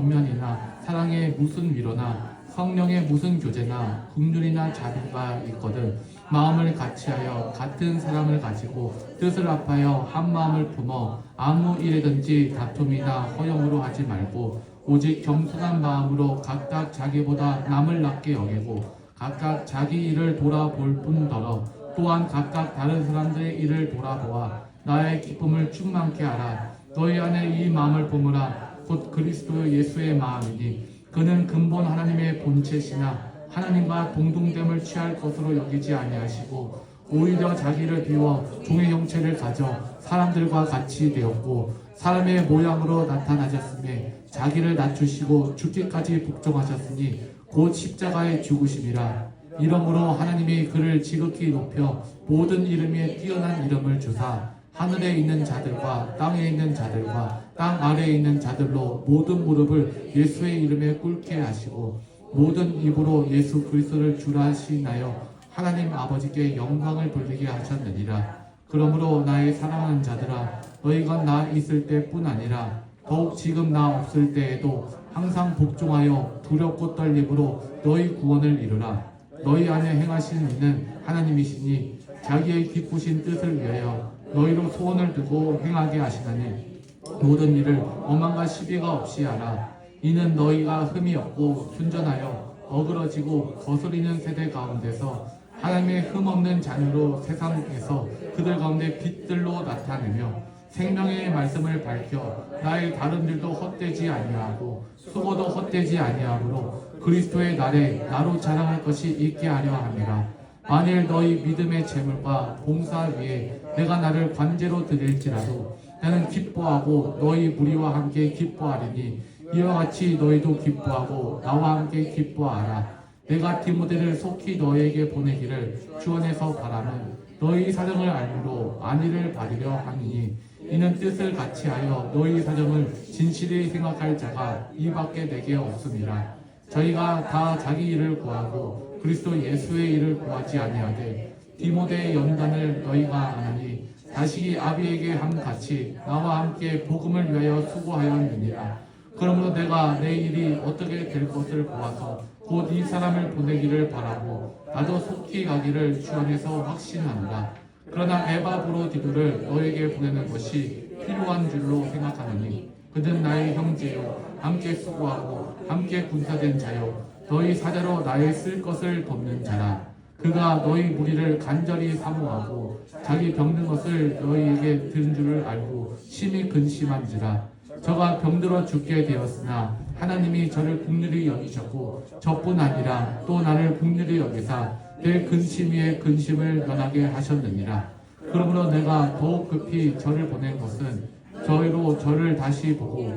권면이나 사랑의 무슨 위로나 성령의 무슨 교제나 긍휼이나 자비가 있거든 마음을 같이하여 같은 사랑을 가지고 뜻을 합하여 한 마음을 품어 아무 일에든지 다툼이나 허영으로 하지 말고 오직 겸손한 마음으로 각각 자기보다 남을 낮게 여기고 각각 자기 일을 돌아볼 뿐더러 또한 각각 다른 사람들의 일을 돌아보아 나의 기쁨을 충만케 하라. 너희 안에 이 마음을 품으라. 곧 그리스도 예수의 마음이니 그는 근본 하나님의 본체시나 하나님과 동등됨을 취할 것으로 여기지 아니하시고 오히려 자기를 비워 종의 형체를 가져 사람들과 같이 되었고 사람의 모양으로 나타나셨으며 자기를 낮추시고 죽기까지 복종하셨으니 곧 십자가의 죽으심이라. 이러므로 하나님이 그를 지극히 높여 모든 이름에 뛰어난 이름을 주사 하늘에 있는 자들과 땅에 있는 자들과 땅 아래에 있는 자들로 모든 무릎을 예수의 이름에 꿇게 하시고 모든 입으로 예수 그리스도를 주라 하시나요 하나님 아버지께 영광을 돌리게 하셨느니라. 그러므로 나의 사랑하는 자들아 너희가 나 있을 때뿐 아니라 더욱 지금 나 없을 때에도 항상 복종하여 두렵고 떨림으로 너희 구원을 이루라. 너희 안에 행하신 이는 하나님이시니 자기의 기쁘신 뜻을 위하여 너희로 소원을 두고 행하게 하시나니 모든 일을 오만과 시비가 없이 하라. 이는 너희가 흠이 없고 순전하여 어그러지고 거스리는 세대 가운데서 하나님의 흠없는 자녀로 세상에서 그들 가운데 빛들로 나타내며 생명의 말씀을 밝혀 나의 다른 일도 헛되지 아니하고 수고도 헛되지 아니하므로 그리스도의 날에 나로 자랑할 것이 있게 하려 함이라. 만일 너희 믿음의 재물과 봉사 위에 내가 나를 관제로 드릴지라도 나는 기뻐하고 너희 무리와 함께 기뻐하리니 이와 같이 너희도 기뻐하고 나와 함께 기뻐하라. 내가 디모데를 속히 너희에게 보내기를 주 안에서 바라는 너희 사정을 알므로 안위를 바르려 하니 이는 뜻을 같이하여 너희 사정을 진실히 생각할 자가 이밖에 내게 없음이라. 저희가 다 자기 일을 구하고 그리스도 예수의 일을 구하지 아니하되 디모데의 연단을 너희가 아나니 다시 아비에게 함같이 나와 함께 복음을 위하여 수고하였느니라. 그러므로 내가 내 일이 어떻게 될 것을 보아서 곧 이 사람을 보내기를 바라고 나도 속히 가기를 주 안에서 확신하노라. 그러나 에바브로디도를 너에게 보내는 것이 필요한 줄로 생각하노니 그는 나의 형제요 함께 수고하고 함께 군사된 자요 너희 사자로 나의 쓸 것을 돕는 자라. 그가 너희 무리를 간절히 사모하고 자기 병든 것을 너희에게 들은 줄을 알고 심히 근심한지라. 저가 병들어 죽게 되었으나 하나님이 저를 긍휼히 여기셨고 저뿐 아니라 또 나를 긍휼히 여기사 내 근심 위에 근심을 면하게 하셨느니라. 그러므로 내가 더욱 급히 저를 보낸 것은 저희로 저를 다시 보고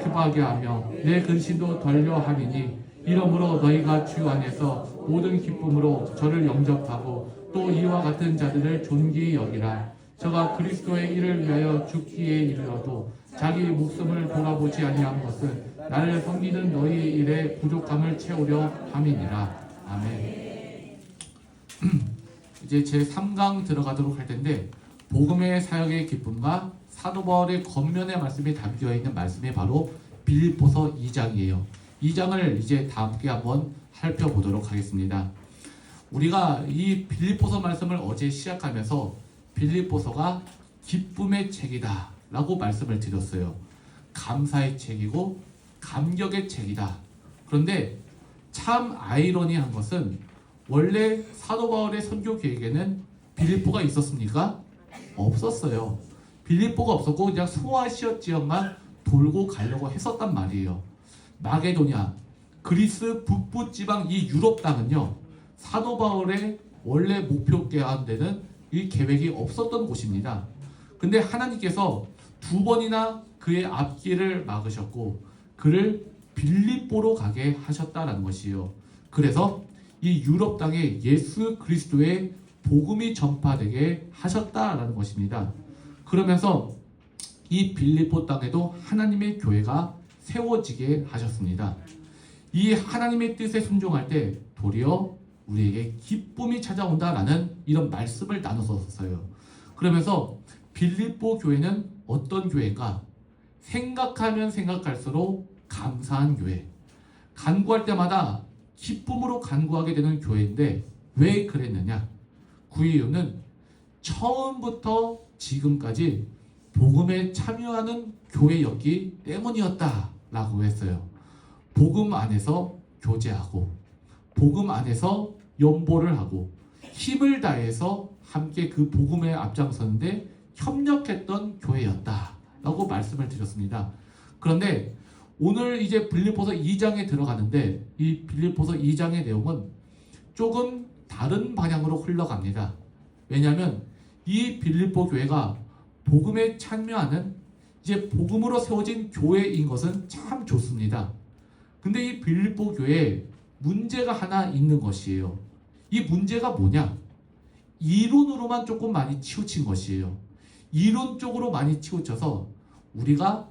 기뻐하게 하며 내 근심도 덜려 함이니 이러므로 너희가 주 안에서 모든 기쁨으로 저를 영접하고 또 이와 같은 자들을 존귀히 여기라. 저가 그리스도의 일을 위하여 죽기에 이르러도 자기 목숨을 돌아보지 아니한 것은 나를 섬기는 너희 일의 부족함을 채우려 함이니라. 아멘. 이제 제 3강 들어가도록 할 텐데 복음의 사역의 기쁨과 사도 바울의 겉면의 말씀이 담겨 있는 말씀이 바로 빌립보서 2장이에요. 2장을 이제 다 함께 한번 살펴보도록 하겠습니다. 우리가 이 빌립보서 말씀을 어제 시작하면서 빌립보서가 기쁨의 책이다 라고 말씀을 드렸어요. 감사의 책이고 감격의 책이다. 그런데 참 아이러니한 것은 원래 사도 바울의 선교 계획에는 빌립보가 있었습니까? 없었어요. 빌립보가 없었고 그냥 소아시아 지역만 돌고 가려고 했었단 말이에요. 마게도냐, 그리스 북부 지방 이 유럽 땅은요, 사도 바울의 원래 목표 가운데는 이 계획이 없었던 곳입니다. 근데 하나님께서 2번이나 그의 앞길을 막으셨고 그를 빌립보로 가게 하셨다라는 것이에요. 그래서 이 유럽 땅에 예수 그리스도의 복음이 전파되게 하셨다라는 것입니다. 그러면서 이 빌립보 땅에도 하나님의 교회가 세워지게 하셨습니다. 이 하나님의 뜻에 순종할 때 도리어 우리에게 기쁨이 찾아온다라는 이런 말씀을 나눴었어요. 그러면서 빌립보 교회는 어떤 교회인가? 생각하면 생각할수록 감사한 교회, 간구할 때마다 기쁨으로 간구하게 되는 교회인데 왜 그랬느냐? 그 이유는 처음부터 지금까지 복음에 참여하는 교회였기 때문이었다라고 했어요. 복음 안에서 교제하고 복음 안에서 연보를 하고 힘을 다해서 함께 그 복음에 앞장서는데 협력했던 교회였다라고 말씀을 드렸습니다. 그런데 오늘 이제 빌립보서 2장에 들어가는데 이 빌립보서 2장의 내용은 조금 다른 방향으로 흘러갑니다. 왜냐하면 이 빌립보 교회가 복음에 참여하는 이제 복음으로 세워진 교회인 것은 참 좋습니다. 근데 이 빌립보 교회에 문제가 하나 있는 것이에요. 이 문제가 뭐냐? 이론으로만 조금 많이 치우친 것이에요. 이론적으로 많이 치우쳐서 우리가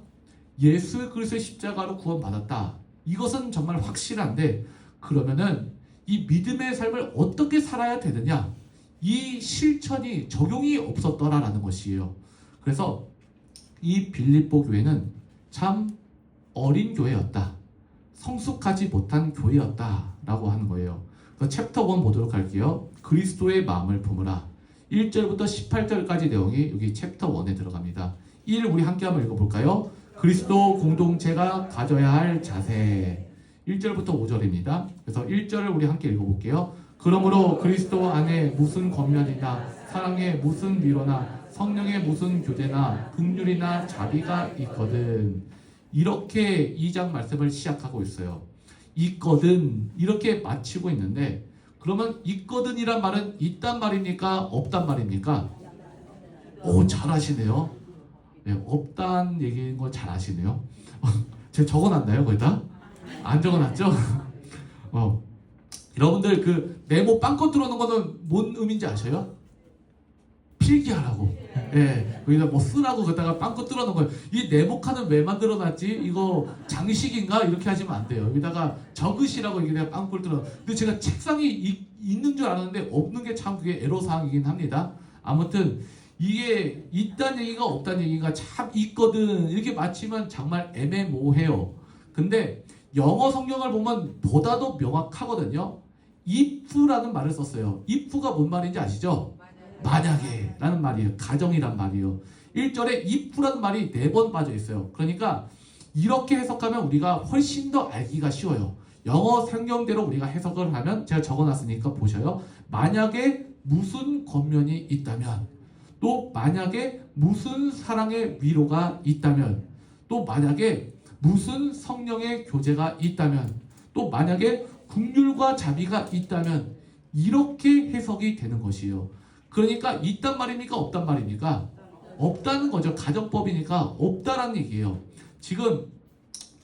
예수 그리스도의 십자가로 구원받았다. 이것은 정말 확실한데 그러면은 이 믿음의 삶을 어떻게 살아야 되느냐? 이 실천이 적용이 없었더라라는 것이에요. 그래서 이 빌립보 교회는 참 어린 교회였다. 성숙하지 못한 교회였다라고 하는 거예요. 그래서 챕터 1 보도록 할게요. 그리스도의 마음을 품으라. 1절부터 18절까지 내용이 여기 챕터 1에 들어갑니다. 1 우리 함께 한번 읽어볼까요? 그리스도 공동체가 가져야 할 자세. 1절부터 5절입니다. 그래서 1절을 우리 함께 읽어볼게요. 그러므로 그리스도 안에 무슨 권면이나 사랑에 무슨 위로나 성령의 무슨 교제나 긍휼이나 자비가 있거든. 이렇게 2장 말씀을 시작하고 있어요. 있거든 이렇게 마치고 있는데 그러면 있거든이란 말은 있단 말입니까? 없단 말입니까? 오, 잘하시네요. 네, 없단 얘기인 거 잘 아시네요. 제가 적어놨나요? 거기다? 안 적어놨죠? 여러분들 그 네모 빵꾸 뚫어놓은 거는 뭔 의미인지 아셔요? 필기하라고. 예, 거기다 뭐 쓰라고 거기다가 빵꾸 뚫어놓은 거예요. 이 네모칸은 왜 만들어놨지? 이거 장식인가? 이렇게 하시면 안 돼요. 여기다가 적으시라고 여기다가 빵꾸를 뚫어. 근데 제가 책상이 있는 줄 알았는데 없는 게 참 그게 애로사항이긴 합니다. 아무튼 이게 있다는 얘기가 없다는 얘기가 참 있거든 이렇게 맞히면 정말 애매모호해요. 근데 영어 성경을 보면 보다도 명확하거든요. if라는 말을 썼어요. if가 뭔 말인지 아시죠? 만약에 라는 말이에요. 가정이란 말이에요. 1절에 if라는 말이 4번 빠져 있어요. 그러니까 이렇게 해석하면 우리가 훨씬 더 알기가 쉬워요. 영어 성경대로 우리가 해석을 하면 제가 적어놨으니까 보셔요. 만약에 무슨 권면이 있다면, 또 만약에 무슨 사랑의 위로가 있다면, 또 만약에 무슨 성령의 교제가 있다면, 또 만약에 긍휼과 자비가 있다면, 이렇게 해석이 되는 것이에요. 그러니까 있단 말입니까? 없단 말입니까? 없다는 거죠. 가정법이니까 없다라는 얘기예요. 지금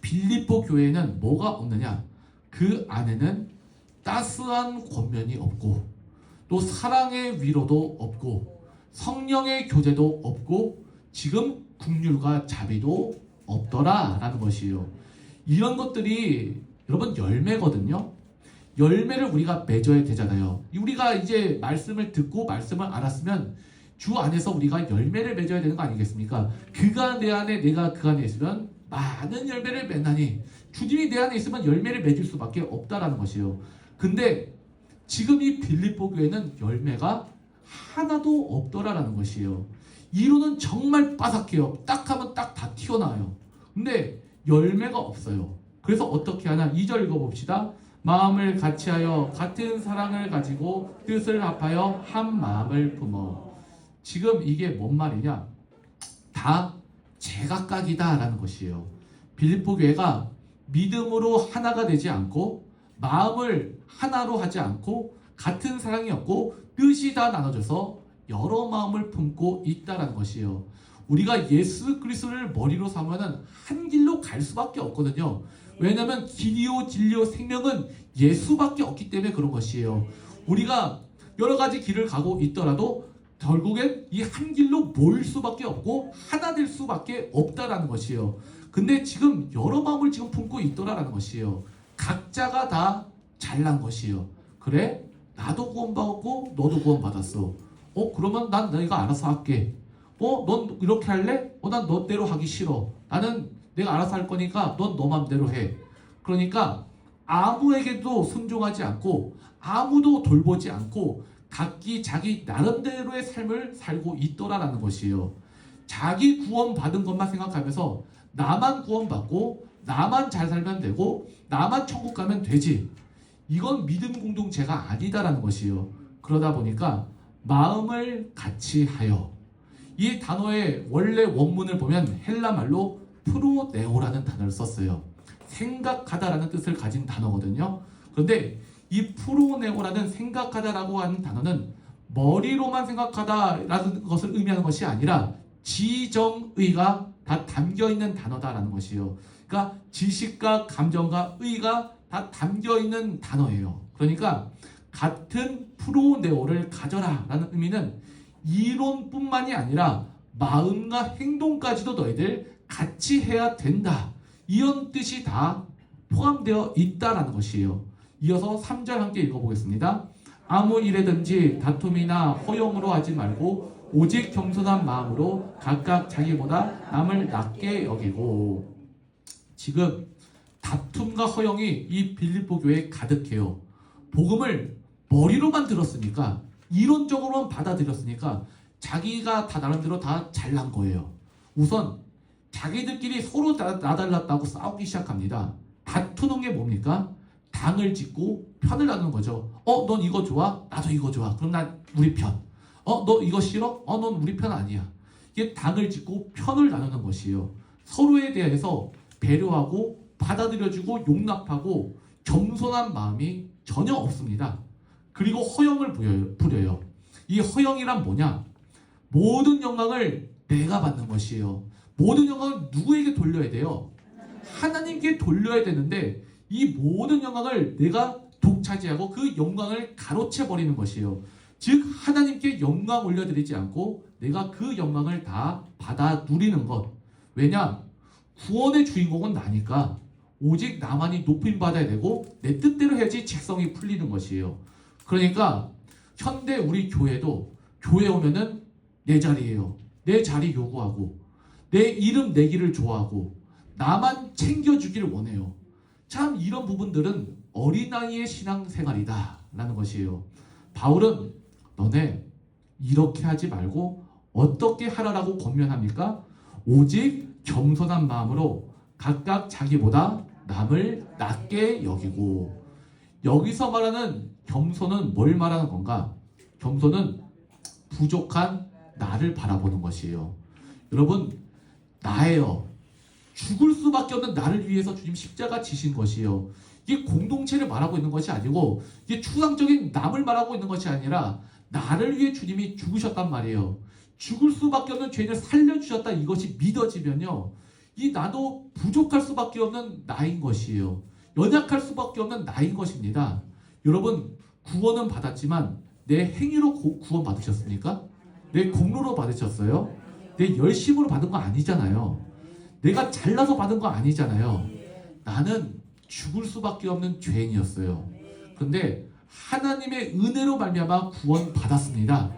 빌립보 교회에는 뭐가 없느냐? 그 안에는 따스한 권면이 없고, 또 사랑의 위로도 없고, 성령의 교제도 없고, 지금 긍휼과 자비도 없더라라는 것이에요. 이런 것들이 여러분 열매거든요. 열매를 우리가 맺어야 되잖아요. 우리가 이제 말씀을 듣고 말씀을 알았으면 주 안에서 우리가 열매를 맺어야 되는 거 아니겠습니까? 그가 내 안에 내가 그 안에 있으면 많은 열매를 맺나니, 주님이 내 안에 있으면 열매를 맺을 수밖에 없다라는 것이에요. 근데 지금 이 빌립보 교회는 열매가 하나도 없더라라는 것이에요. 이론은 정말 빠삭해요. 딱 하면 딱 다 튀어나와요. 근데 열매가 없어요. 그래서 어떻게 하나? 2절 읽어봅시다. 마음을 같이하여 같은 사랑을 가지고 뜻을 합하여 한 마음을 품어. 지금 이게 뭔 말이냐? 다 제각각이다라는 것이에요. 빌립보 교회가 믿음으로 하나가 되지 않고, 마음을 하나로 하지 않고, 같은 사랑이 없고, 뜻이 다 나눠져서 여러 마음을 품고 있다라는 것이에요. 우리가 예수 그리스도를 머리로 삼으면 한 길로 갈 수밖에 없거든요. 왜냐하면 길이요 진리요 생명은 예수밖에 없기 때문에 그런 것이에요. 우리가 여러 가지 길을 가고 있더라도 결국엔 이 한 길로 모일 수밖에 없고 하나 될 수밖에 없다라는 것이에요. 근데 지금 여러 마음을 지금 품고 있더라라는 것이에요. 각자가 다 잘난 것이에요. 그래? 나도 구원받았고 너도 구원받았어. 그러면 난 내가 알아서 할게. 넌 이렇게 할래? 난 너대로 하기 싫어. 나는 내가 알아서 할 거니까 넌 너 맘대로 해. 그러니까 아무에게도 순종하지 않고 아무도 돌보지 않고 각기 자기 나름대로의 삶을 살고 있더라라는 것이에요. 자기 구원받은 것만 생각하면서 나만 구원받고 나만 잘 살면 되고 나만 천국 가면 되지. 이건 믿음 공동체가 아니다라는 것이에요. 그러다 보니까 마음을 같이 하여, 이 단어의 원래 원문을 보면 헬라 말로 프로네오라는 단어를 썼어요. 생각하다라는 뜻을 가진 단어거든요. 그런데 이 프로네오라는 생각하다라고 하는 단어는 머리로만 생각하다라는 것을 의미하는 것이 아니라 지정의가 다 담겨있는 단어다라는 것이에요. 그러니까 지식과 감정과 의가 다 담겨있는 단어예요. 그러니까 같은 프로네오를 가져라 라는 의미는 이론뿐만이 아니라 마음과 행동까지도 너희들 같이 해야 된다, 이런 뜻이 다 포함되어 있다라는 것이에요. 이어서 3절 함께 읽어보겠습니다. 아무 일에든지 다툼이나 허용으로 하지 말고 오직 겸손한 마음으로 각각 자기보다 남을 낮게 여기고. 지금 다툼과 허용이 이 빌립보 교회에 가득해요. 복음을 머리로만 들었으니까, 이론적으로만 받아들였으니까 자기가 다 나름대로 다 잘난 거예요. 우선 자기들끼리 서로 나달랐다고 싸우기 시작합니다. 다투는 게 뭡니까? 당을 짓고 편을 나누는 거죠. 넌 이거 좋아? 나도 이거 좋아. 그럼 난 우리 편. 너 이거 싫어? 넌 우리 편 아니야. 이게 당을 짓고 편을 나누는 것이에요. 서로에 대해서 배려하고 받아들여주고 용납하고 겸손한 마음이 전혀 없습니다. 그리고 허영을 부려요. 이 허영이란 뭐냐? 모든 영광을 내가 받는 것이에요. 모든 영광을 누구에게 돌려야 돼요? 하나님께 돌려야 되는데 이 모든 영광을 내가 독차지하고 그 영광을 가로채 버리는 것이에요. 즉 하나님께 영광 올려드리지 않고 내가 그 영광을 다 받아 누리는 것. 왜냐? 구원의 주인공은 나니까 오직 나만이 높임 받아야 되고 내 뜻대로 해야지 직성이 풀리는 것이에요. 그러니까 현대 우리 교회도 교회 오면은 내 자리예요. 내 자리 요구하고 내 이름 내기를 좋아하고 나만 챙겨주기를 원해요. 참 이런 부분들은 어린아이의 신앙생활이다 라는 것이에요. 바울은 너네 이렇게 하지 말고 어떻게 하라라고 권면합니까? 오직 겸손한 마음으로 각각 자기보다 남을 낮게 여기고. 여기서 말하는 겸손은 뭘 말하는 건가? 겸손은 부족한 나를 바라보는 것이에요. 여러분, 나예요. 죽을 수밖에 없는 나를 위해서 주님 십자가 지신 것이에요. 이게 공동체를 말하고 있는 것이 아니고 이게 추상적인 남을 말하고 있는 것이 아니라 나를 위해 주님이 죽으셨단 말이에요. 죽을 수밖에 없는 죄인을 살려주셨다, 이것이 믿어지면요, 이 나도 부족할 수밖에 없는 나인 것이에요. 연약할 수밖에 없는 나인 것입니다. 여러분, 구원은 받았지만 내 행위로 구원 받으셨습니까? 내 공로로 받으셨어요? 내 열심으로 받은 거 아니잖아요. 내가 잘나서 받은 거 아니잖아요. 나는 죽을 수밖에 없는 죄인이었어요. 근데 하나님의 은혜로 말미암아 구원 받았습니다.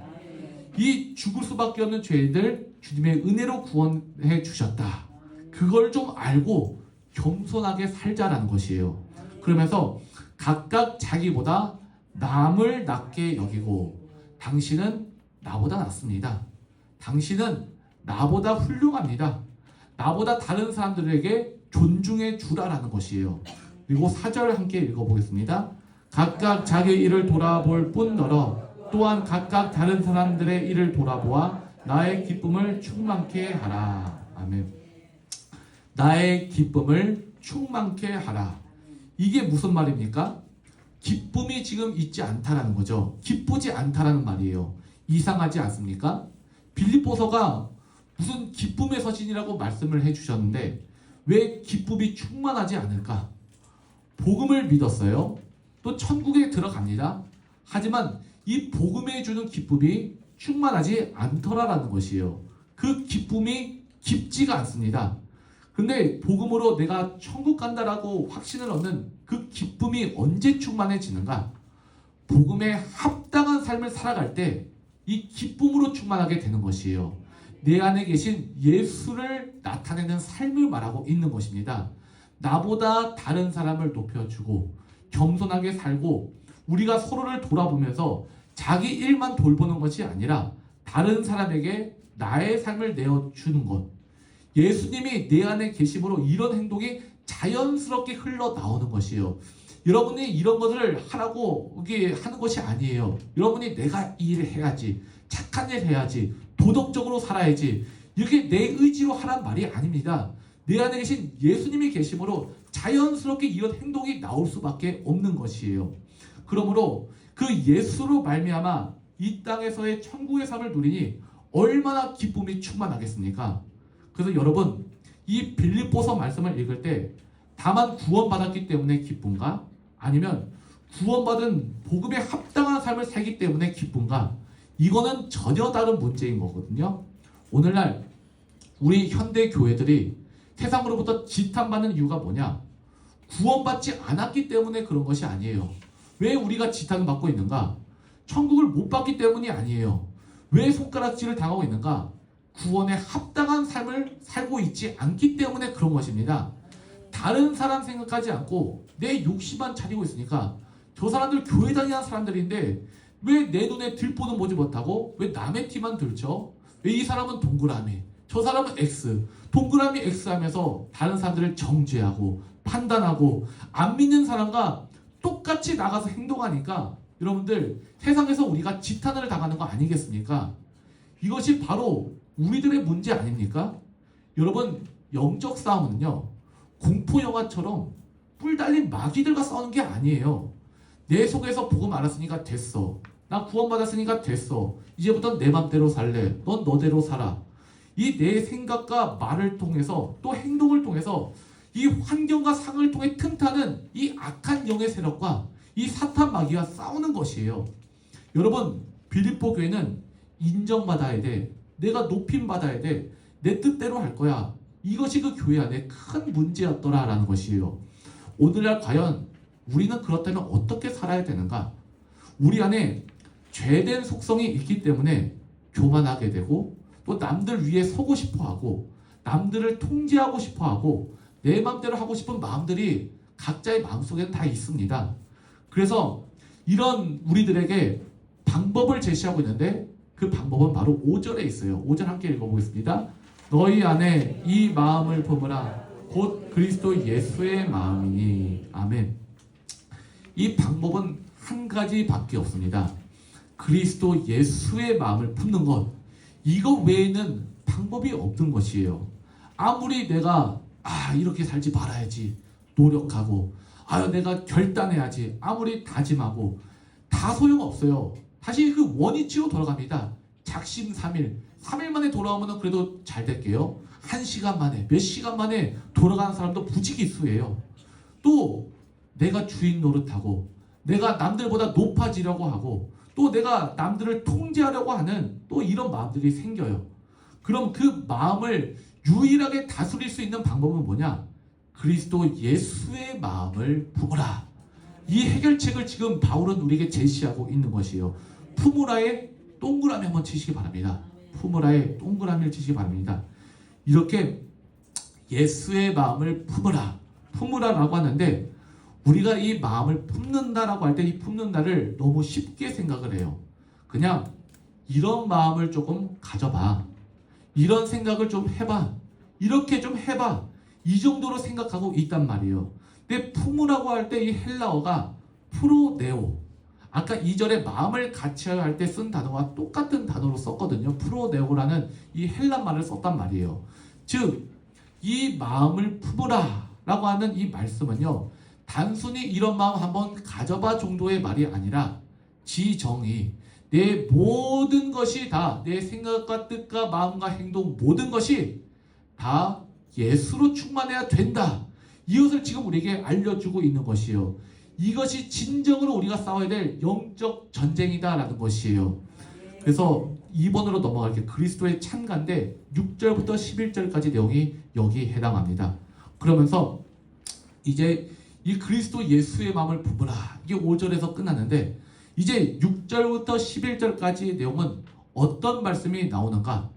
이 죽을 수밖에 없는 죄인들 주님의 은혜로 구원해 주셨다. 그걸 좀 알고 겸손하게 살자라는 것이에요. 그러면서 각각 자기보다 남을 낮게 여기고. 당신은 나보다 낫습니다. 당신은 나보다 훌륭합니다. 나보다 다른 사람들에게 존중해 주라라는 것이에요. 그리고 4절 함께 읽어보겠습니다. 각각 자기 일을 돌아볼 뿐더러 또한 각각 다른 사람들의 일을 돌아보아 나의 기쁨을 충만케 하라. 아멘. 나의 기쁨을 충만케 하라. 이게 무슨 말입니까? 기쁨이 지금 있지 않다라는 거죠. 기쁘지 않다라는 말이에요. 이상하지 않습니까? 빌립보서가 무슨 기쁨의 서신이라고 말씀을 해주셨는데 왜 기쁨이 충만하지 않을까? 복음을 믿었어요. 또 천국에 들어갑니다. 하지만 이 복음에 주는 기쁨이 충만하지 않더라라는 것이에요. 그 기쁨이 깊지가 않습니다. 근데 복음으로 내가 천국 간다라고 확신을 얻는 그 기쁨이 언제 충만해지는가? 복음에 합당한 삶을 살아갈 때 이 기쁨으로 충만하게 되는 것이에요. 내 안에 계신 예수를 나타내는 삶을 말하고 있는 것입니다. 나보다 다른 사람을 높여주고 겸손하게 살고 우리가 서로를 돌아보면서 자기 일만 돌보는 것이 아니라 다른 사람에게 나의 삶을 내어주는 것. 예수님이 내 안에 계심으로 이런 행동이 자연스럽게 흘러나오는 것이에요. 여러분이 이런 것을 하라고 이게 하는 것이 아니에요. 여러분이 내가 이 일을 해야지, 착한 일 해야지, 도덕적으로 살아야지, 이렇게 내 의지로 하란 말이 아닙니다. 내 안에 계신 예수님이 계심으로 자연스럽게 이런 행동이 나올 수밖에 없는 것이에요. 그러므로 그 예수로 말미암아 이 땅에서의 천국의 삶을 누리니 얼마나 기쁨이 충만하겠습니까? 그래서 여러분, 이 빌립보서 말씀을 읽을 때 다만 구원받았기 때문에 기쁜가? 아니면 구원받은 복음에 합당한 삶을 살기 때문에 기쁜가? 이거는 전혀 다른 문제인 거거든요. 오늘날 우리 현대 교회들이 세상으로부터 지탄받는 이유가 뭐냐? 구원받지 않았기 때문에 그런 것이 아니에요. 왜 우리가 지탄을 받고 있는가? 천국을 못 받기 때문이 아니에요. 왜 손가락질을 당하고 있는가? 구원에 합당한 삶을 살고 있지 않기 때문에 그런 것입니다. 다른 사람 생각하지 않고 내 욕심만 차리고 있으니까 저 사람들 교회 다니는 사람들인데 왜 내 눈에 들보는 보지 못하고 왜 남의 티만 들죠? 왜 이 사람은 동그라미, 저 사람은 X, 동그라미 X 하면서 다른 사람들을 정죄하고 판단하고 안 믿는 사람과 똑같이 나가서 행동하니까 여러분들 세상에서 우리가 지탄을 당하는 거 아니겠습니까? 이것이 바로 우리들의 문제 아닙니까? 여러분, 영적 싸움은요 공포영화처럼 뿔 달린 마귀들과 싸우는 게 아니에요. 내 속에서 복음 알았으니까 됐어. 나 구원받았으니까 됐어. 이제부터 내 맘대로 살래. 넌 너대로 살아. 이 내 생각과 말을 통해서 또 행동을 통해서 이 환경과 상을 통해 틈타는 이 악한 영의 세력과 이 사탄 마귀와 싸우는 것이에요. 여러분, 빌립보 교회는 인정받아야 돼. 내가 높임받아야 돼. 내 뜻대로 할 거야. 이것이 그 교회 안에 큰 문제였더라라는 것이에요. 오늘날 과연 우리는 그렇다면 어떻게 살아야 되는가? 우리 안에 죄된 속성이 있기 때문에 교만하게 되고 또 남들 위에 서고 싶어하고 남들을 통제하고 싶어하고 내 마음대로 하고 싶은 마음들이 각자의 마음속에 다 있습니다. 그래서 이런 우리들에게 방법을 제시하고 있는데 그 방법은 바로 5절에 있어요. 5절 함께 읽어보겠습니다. 너희 안에 이 마음을 품으라. 곧 그리스도 예수의 마음이니. 아멘. 이 방법은 한 가지밖에 없습니다. 그리스도 예수의 마음을 품는 것. 이거 외에는 방법이 없는 것이에요. 아무리 내가 이렇게 살지 말아야지 노력하고 내가 결단해야지 아무리 다짐하고 다 소용없어요. 다시 그 원위치로 돌아갑니다. 작심 3일 3일 만에 돌아오면 그래도 잘 될게요. 1시간 만에 몇 시간 만에 돌아가는 사람도 부지기수예요. 또 내가 주인 노릇하고 내가 남들보다 높아지려고 하고 또 내가 남들을 통제하려고 하는 또 이런 마음들이 생겨요. 그럼 그 마음을 유일하게 다스릴 수 있는 방법은 뭐냐? 그리스도 예수의 마음을 품으라. 이 해결책을 지금 바울은 우리에게 제시하고 있는 것이에요. 품으라에 동그라미 한번 치시기 바랍니다. 품으라에 동그라미를 치시기 바랍니다. 이렇게 예수의 마음을 품으라라고 하는데 우리가 이 마음을 품는다라고 할 때 이 품는다를 너무 쉽게 생각을 해요. 그냥 이런 마음을 조금 가져봐. 이런 생각을 좀 해봐. 이렇게 좀 해봐. 이 정도로 생각하고 있단 말이에요. 근데 품으라고 할 때 이 헬라어가 프로네오. 아까 2절에 마음을 같이하여 할 때 쓴 단어와 똑같은 단어로 썼거든요. 프로네오라는 이 헬라 말을 썼단 말이에요. 즉, 이 마음을 품으라 라고 하는 이 말씀은요. 단순히 이런 마음 한번 가져봐 정도의 말이 아니라 지정의, 내 모든 것이 다 내 생각과 뜻과 마음과 행동 모든 것이 다 예수로 충만해야 된다. 이것을 지금 우리에게 알려주고 있는 것이요. 이것이 진정으로 우리가 싸워야 될 영적 전쟁이다라는 것이에요. 그래서 2번으로 넘어갈게요. 그리스도의 찬가인데 6절부터 11절까지 내용이 여기 해당합니다. 그러면서 이제 이 그리스도 예수의 마음을 품으라. 이게 5절에서 끝났는데 이제 6절부터 11절까지의 내용은 어떤 말씀이 나오는가?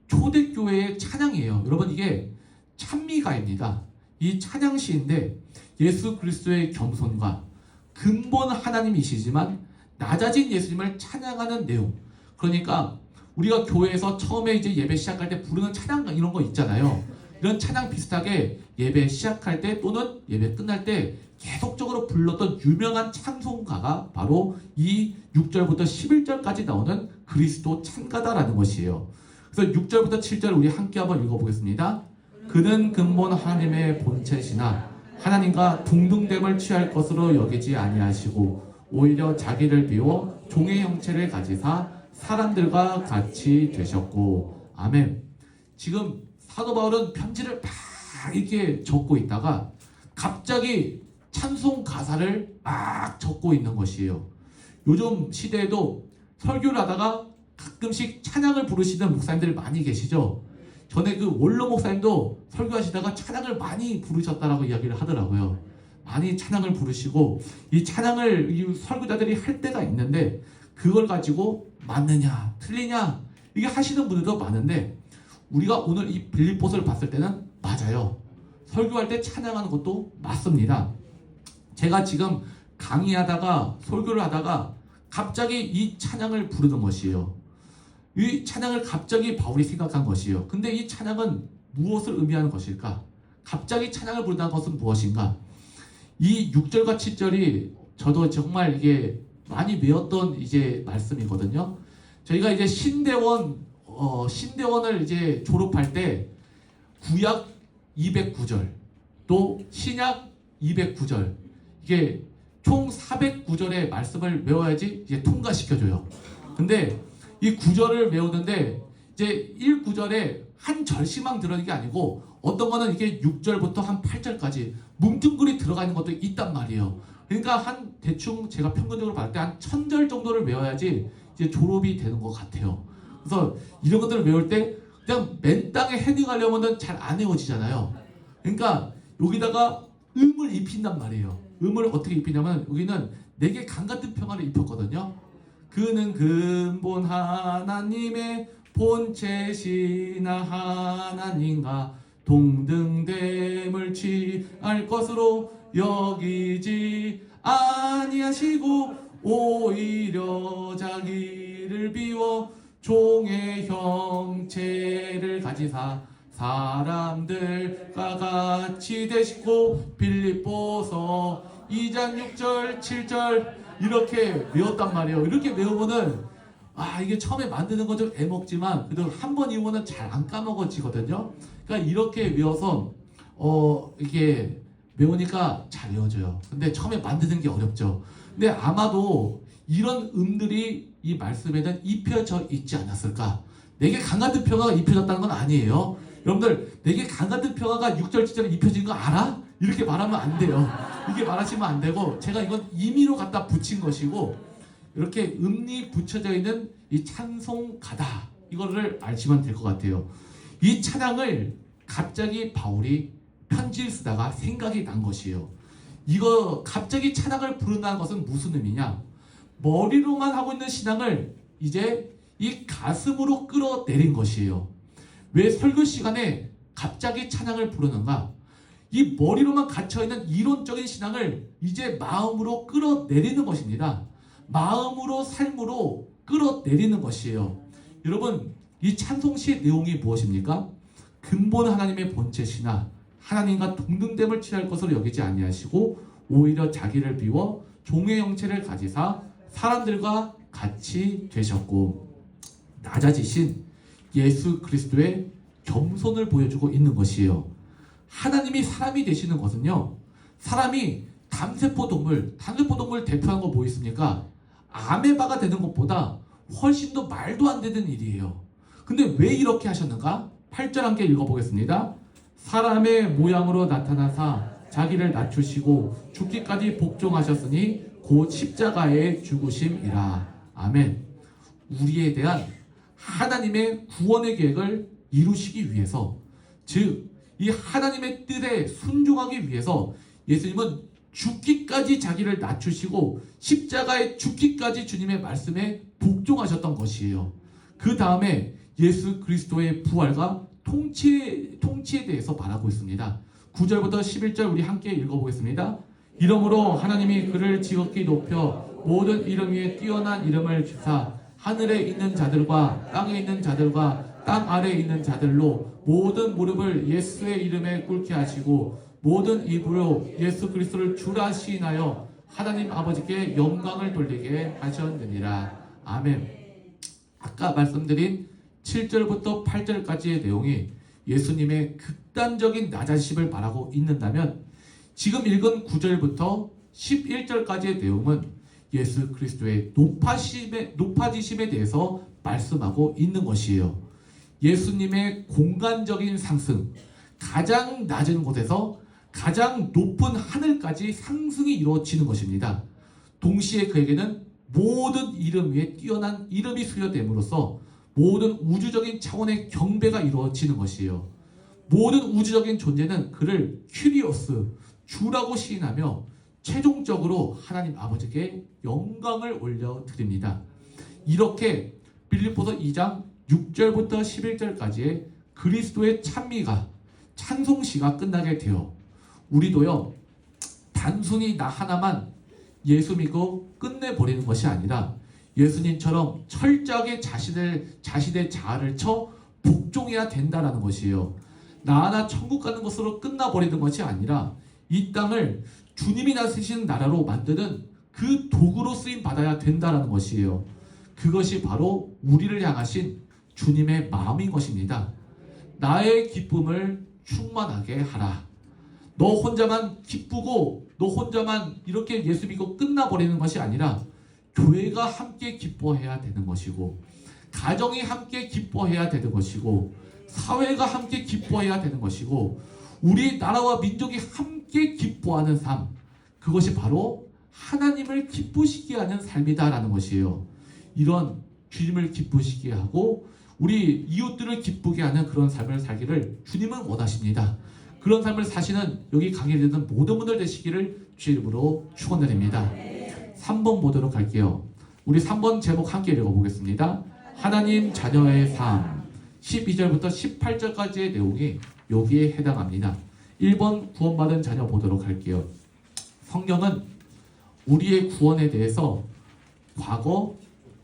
초대교회의 찬양이에요. 여러분, 이게 찬미가입니다. 이 찬양시인데 예수 그리스도의 겸손과 근본 하나님이시지만 낮아진 예수님을 찬양하는 내용. 그러니까 우리가 교회에서 처음에 이제 예배 시작할 때 부르는 찬양 이런 거 있잖아요. 이런 찬양 비슷하게 예배 시작할 때 또는 예배 끝날 때 계속적으로 불렀던 유명한 찬송가가 바로 이 6절부터 11절까지 나오는 그리스도 찬가다라는 것이에요. 그래서 6절부터 7절 우리 함께 한번 읽어보겠습니다. 그는 근본 하나님의 본체시나 하나님과 동등됨을 취할 것으로 여기지 아니하시고 오히려 자기를 비워 종의 형체를 가지사 사람들과 같이 되셨고. 아멘. 지금 사도 바울은 편지를 막 이렇게 적고 있다가 갑자기 찬송 가사를 막 적고 있는 것이에요. 요즘 시대에도 설교를 하다가 가끔씩 찬양을 부르시는 목사님들 많이 계시죠. 전에 그 원로 목사님도 설교하시다가 찬양을 많이 부르셨다라고 이야기를 하더라고요. 많이 찬양을 부르시고 이 찬양을 이 설교자들이 할 때가 있는데 그걸 가지고 맞느냐 틀리냐 이게 하시는 분들도 많은데 우리가 오늘 이 빌립보서를 봤을 때는 맞아요. 설교할 때 찬양하는 것도 맞습니다. 제가 지금 강의하다가 설교를 하다가 갑자기 이 찬양을 부르는 것이에요. 이 찬양을 갑자기 바울이 생각한 것이에요. 근데 이 찬양은 무엇을 의미하는 것일까? 갑자기 찬양을 부른다는 것은 무엇인가? 이 6절과 7절이 저도 정말 이게 많이 외웠던 이제 말씀이거든요. 저희가 이제 신대원을 이제 졸업할 때 구약 209절 또 신약 209절 이게 총 409절의 말씀을 외워야지 이제 통과시켜줘요. 근데 이 구절을 외우는데 이제 1구절에 한 절씩만 들어가는 게 아니고 어떤 거는 이게 6절부터 한 8절까지 뭉뚱그리 들어가는 것도 있단 말이에요. 그러니까 한 대충 제가 평균적으로 봤을 때 한 1000절 정도를 외워야지 이제 졸업이 되는 것 같아요. 그래서 이런 것들을 외울 때 그냥 맨 땅에 헤딩하려면은 잘 안 외워지잖아요. 그러니까 여기다가 음을 입힌단 말이에요. 음을 어떻게 입히냐면 여기는 4개 강 같은 평화를 입혔거든요. 그는 근본 하나님의 본체시나 하나님과 동등됨을 취할 것으로 여기지 아니하시고 오히려 자기를 비워 종의 형체를 가지사 사람들과 같이 되시고. 빌립보서 2장 6절 7절 이렇게 외웠단 말이에요. 이렇게 외우면은 이게 처음에 만드는 건 좀 애먹지만 그래도 한 번 이후는 잘 안 까먹어지거든요. 그러니까 이렇게 외워서 이게 외우니까 잘 외워져요. 근데 처음에 만드는 게 어렵죠. 근데 아마도 이런 음들이 이 말씀에는 입혀져 있지 않았을까. 내게 강같은 평화가 입혀졌다는 건 아니에요. 여러분들 내게 강같은 평화가 6절 7절에 입혀진 거 알아? 이렇게 말하면 안 돼요. 이렇게 말하시면 안 되고 제가 이건 임의로 갖다 붙인 것이고 이렇게 음리 붙여져 있는 이 찬송가다 이거를 아시면 될 것 같아요. 이 찬양을 갑자기 바울이 편지를 쓰다가 생각이 난 것이에요. 이거 갑자기 찬양을 부른다는 것은 무슨 의미냐? 머리로만 하고 있는 신앙을 이제 이 가슴으로 끌어내린 것이에요. 왜 설교 시간에 갑자기 찬양을 부르는가? 이 머리로만 갇혀있는 이론적인 신앙을 이제 마음으로 끌어내리는 것입니다. 마음으로 삶으로 끌어내리는 것이에요. 여러분 이 찬송시의 내용이 무엇입니까? 근본 하나님의 본체시나 하나님과 동등됨을 취할 것으로 여기지 아니하시고 오히려 자기를 비워 종의 형체를 가지사 사람들과 같이 되셨고. 낮아지신 예수 그리스도의 겸손을 보여주고 있는 것이에요. 하나님이 사람이 되시는 것은요, 사람이 담세포동물 대표하는 거 뭐 있습니까? 아메바가 되는 것보다 훨씬 더 말도 안 되는 일이에요. 근데 왜 이렇게 하셨는가? 8절 함께 읽어보겠습니다. 사람의 모양으로 나타나사 자기를 낮추시고 죽기까지 복종하셨으니 곧 십자가의 죽으심이라. 아멘. 우리에 대한 하나님의 구원의 계획을 이루시기 위해서, 즉 이 하나님의 뜻에 순종하기 위해서 예수님은 죽기까지 자기를 낮추시고 십자가에 죽기까지 주님의 말씀에 복종하셨던 것이에요. 그 다음에 예수 그리스도의 부활과 통치에 대해서 말하고 있습니다. 9절부터 11절 우리 함께 읽어보겠습니다. 이러므로 하나님이 그를 지극히 높여 모든 이름 위에 뛰어난 이름을 주사 하늘에 있는 자들과 땅에 있는 자들과 땅 아래에 있는 자들로 모든 무릎을 예수의 이름에 꿇게 하시고 모든 입으로 예수 그리스도를 주라 시인하여 하나님 아버지께 영광을 돌리게 하셨느니라. 아멘. 아까 말씀드린 7절부터 8절까지의 내용이 예수님의 극단적인 낮아심을 말하고 있는다면, 지금 읽은 9절부터 11절까지의 내용은 예수 그리스도의 높아지심에 대해서 말씀하고 있는 것이에요. 예수님의 공간적인 상승, 가장 낮은 곳에서 가장 높은 하늘까지 상승이 이루어지는 것입니다. 동시에 그에게는 모든 이름 위에 뛰어난 이름이 수여됨으로써 모든 우주적인 차원의 경배가 이루어지는 것이에요. 모든 우주적인 존재는 그를 큐리오스, 주라고 시인하며 최종적으로 하나님 아버지께 영광을 올려드립니다. 이렇게 빌립보서 2장 6절부터 11절까지의 그리스도의 찬미가, 찬송시가 끝나게 되어 우리도요, 단순히 나 하나만 예수 믿고 끝내버리는 것이 아니라 예수님처럼 철저하게 자신의 자아를 쳐 복종해야 된다라는 것이에요. 나 하나 천국 가는 것으로 끝나버리는 것이 아니라 이 땅을 주님이 다스리시는 나라로 만드는 그 도구로 쓰임 받아야 된다라는 것이에요. 그것이 바로 우리를 향하신 주님의 마음인 것입니다. 나의 기쁨을 충만하게 하라. 너 혼자만 기쁘고 너 혼자만 이렇게 예수 믿고 끝나버리는 것이 아니라 교회가 함께 기뻐해야 되는 것이고, 가정이 함께 기뻐해야 되는 것이고, 사회가 함께 기뻐해야 되는 것이고, 우리 나라와 민족이 함께 기뻐하는 삶, 그것이 바로 하나님을 기쁘시게 하는 삶이다라는 것이에요. 이런 주님을 기쁘시게 하고 우리 이웃들을 기쁘게 하는 그런 삶을 살기를 주님은 원하십니다. 그런 삶을 사시는 여기 강의를 듣는 모든 분들 되시기를 주의 이름으로 축원드립니다. 3번 보도록 할게요. 우리 3번 제목 함께 읽어보겠습니다. 하나님 자녀의 삶. 12절부터 18절까지의 내용이 여기에 해당합니다. 1번 구원받은 자녀 보도록 할게요. 성경은 우리의 구원에 대해서 과거,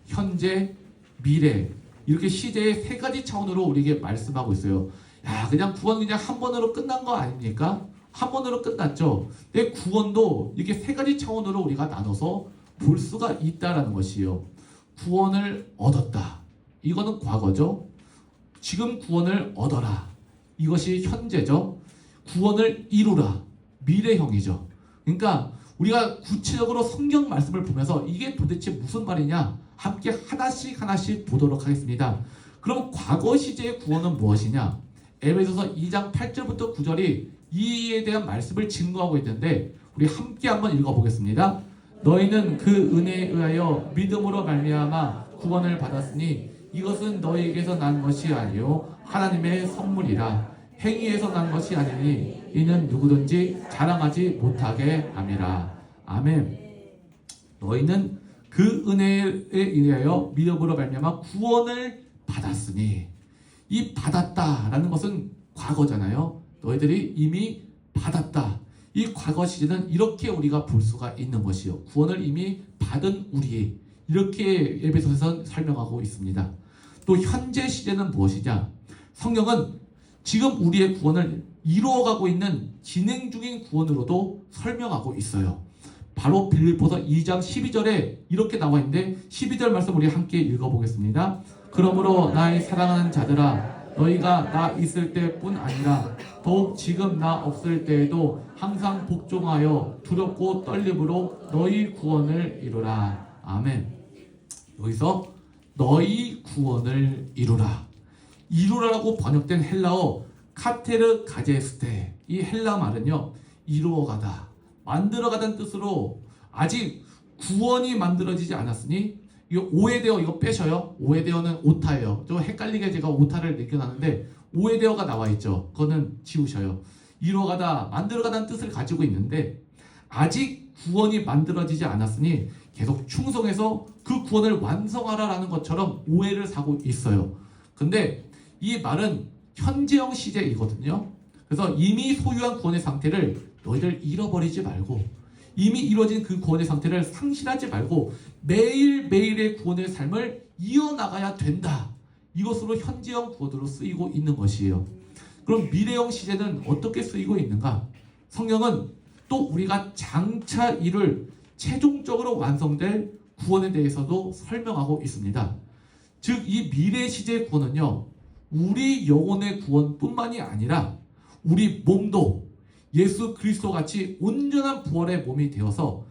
현재, 미래, 이렇게 시대의 세 가지 차원으로 우리에게 말씀하고 있어요. 야, 그냥 구원 그냥 한 번으로 끝난 거 아닙니까? 한 번으로 끝났죠. 근데 구원도 이렇게 세 가지 차원으로 우리가 나눠서 볼 수가 있다라는 것이에요. 구원을 얻었다. 이거는 과거죠. 지금 구원을 얻어라. 이것이 현재죠. 구원을 이루라. 미래형이죠. 그러니까 우리가 구체적으로 성경 말씀을 보면서 이게 도대체 무슨 말이냐? 함께 하나씩 보도록 하겠습니다. 그럼 과거 시제의 구원은 무엇이냐? 에베소서 2장 8절부터 9절이 이에 대한 말씀을 증거하고 있는데 우리 함께 한번 읽어보겠습니다. 너희는 그 은혜에 의하여 믿음으로 말미암아 구원을 받았으니 이것은 너희에게서 난 것이 아니요 하나님의 선물이라. 행위에서 난 것이 아니니 이는 누구든지 자랑하지 못하게 함이라. 아멘. 너희는 그 은혜에 의하여 믿음으로 말미암아 구원을 받았으니, 이 받았다라는 것은 과거잖아요. 너희들이 이미 받았다. 이 과거 시제는 이렇게 우리가 볼 수가 있는 것이요. 구원을 이미 받은 우리, 이렇게 에베소서에서 설명하고 있습니다. 또 현재 시제는 무엇이냐? 성경은 지금 우리의 구원을 이루어가고 있는 진행 중인 구원으로도 설명하고 있어요. 바로 빌립보서 2장 12절에 이렇게 나와 있는데 12절 말씀 우리 함께 읽어보겠습니다. 그러므로 나의 사랑하는 자들아, 너희가 나 있을 때뿐 아니라 더욱 지금 나 없을 때에도 항상 복종하여 두렵고 떨림으로 너희 구원을 이루라. 아멘. 여기서 너희 구원을 이루라. 이루라라고 번역된 헬라어 카테르 가제스테, 이 헬라 말은요, 이루어가다, 만들어가다는 뜻으로, 아직 구원이 만들어지지 않았으니, 이거 오해되어, 이거 빼셔요. 오해되어는 오타예요. 좀 헷갈리게 제가 오타를 남겨놨는데 오해되어가 나와 있죠. 그거는 지우셔요. 이루어가다, 만들어가다는 뜻을 가지고 있는데 아직 구원이 만들어지지 않았으니 계속 충성해서 그 구원을 완성하라라는 것처럼 오해를 사고 있어요. 근데 이 말은 현재형 시제이거든요. 그래서 이미 소유한 구원의 상태를 너희들 잃어버리지 말고, 이미 이루어진 그 구원의 상태를 상실하지 말고 매일매일의 구원의 삶을 이어나가야 된다. 이것으로 현재형 구원으로 쓰이고 있는 것이에요. 그럼 미래형 시제는 어떻게 쓰이고 있는가? 성경은 또 우리가 장차 이룰 최종적으로 완성될 구원에 대해서도 설명하고 있습니다. 즉, 이 미래 시제의 구원은요, 우리 영혼의 구원뿐만이 아니라 우리 몸도 예수 그리스도 같이 온전한 부활의 몸이 되어서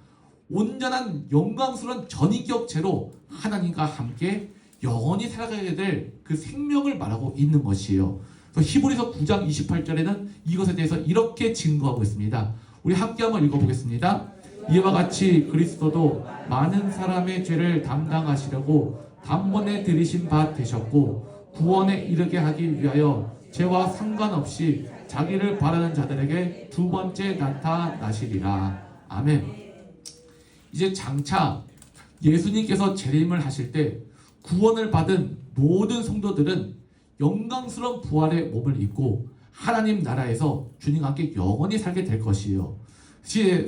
온전한 영광스러운 전인격체로 하나님과 함께 영원히 살아가게 될 그 생명을 말하고 있는 것이에요. 그래서 히브리서 9장 28절에는 이것에 대해서 이렇게 증거하고 있습니다. 우리 함께 한번 읽어보겠습니다. 이와 같이 그리스도도 많은 사람의 죄를 담당하시려고 단번에 들이신 바 되셨고, 구원에 이르게 하기 위하여 죄와 상관없이 자기를 바라는 자들에게 두 번째 나타나시리라. 아멘. 이제 장차 예수님께서 재림을 하실 때 구원을 받은 모든 성도들은 영광스러운 부활의 몸을 입고 하나님 나라에서 주님과 함께 영원히 살게 될 것이에요.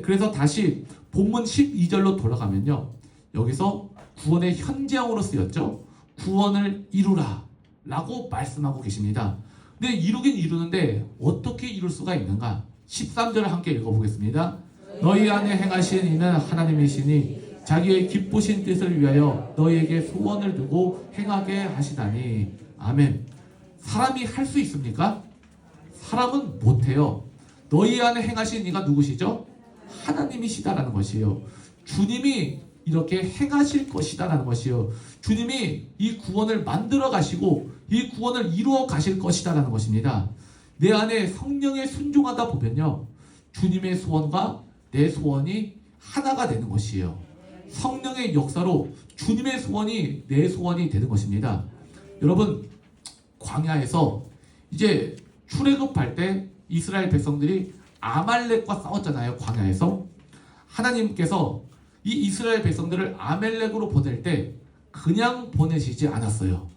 그래서 다시 본문 12절로 돌아가면요, 여기서 구원의 현재형으로 쓰였죠. 구원을 이루라 라고 말씀하고 계십니다. 근데 이루긴 이루는데 어떻게 이룰 수가 있는가? 13절을 함께 읽어보겠습니다. 너희 안에 행하신 이는 하나님이시니 자기의 기쁘신 뜻을 위하여 너희에게 소원을 두고 행하게 하시다니. 아멘. 사람이 할 수 있습니까? 사람은 못해요. 너희 안에 행하신 이가 누구시죠? 하나님이시다라는 것이에요. 주님이 이렇게 행하실 것이다라는 것이에요. 주님이 이 구원을 만들어 가시고 이 구원을 이루어 가실 것이다라는 것입니다. 내 안에 성령에 순종하다 보면요, 주님의 소원과 내 소원이 하나가 되는 것이에요. 성령의 역사로 주님의 소원이 내 소원이 되는 것입니다. 여러분, 광야에서 이제 출애굽할 때 이스라엘 백성들이 아말렉과 싸웠잖아요. 광야에서 하나님께서 이 이스라엘 백성들을 아말렉으로 보낼 때 그냥 보내시지 않았어요.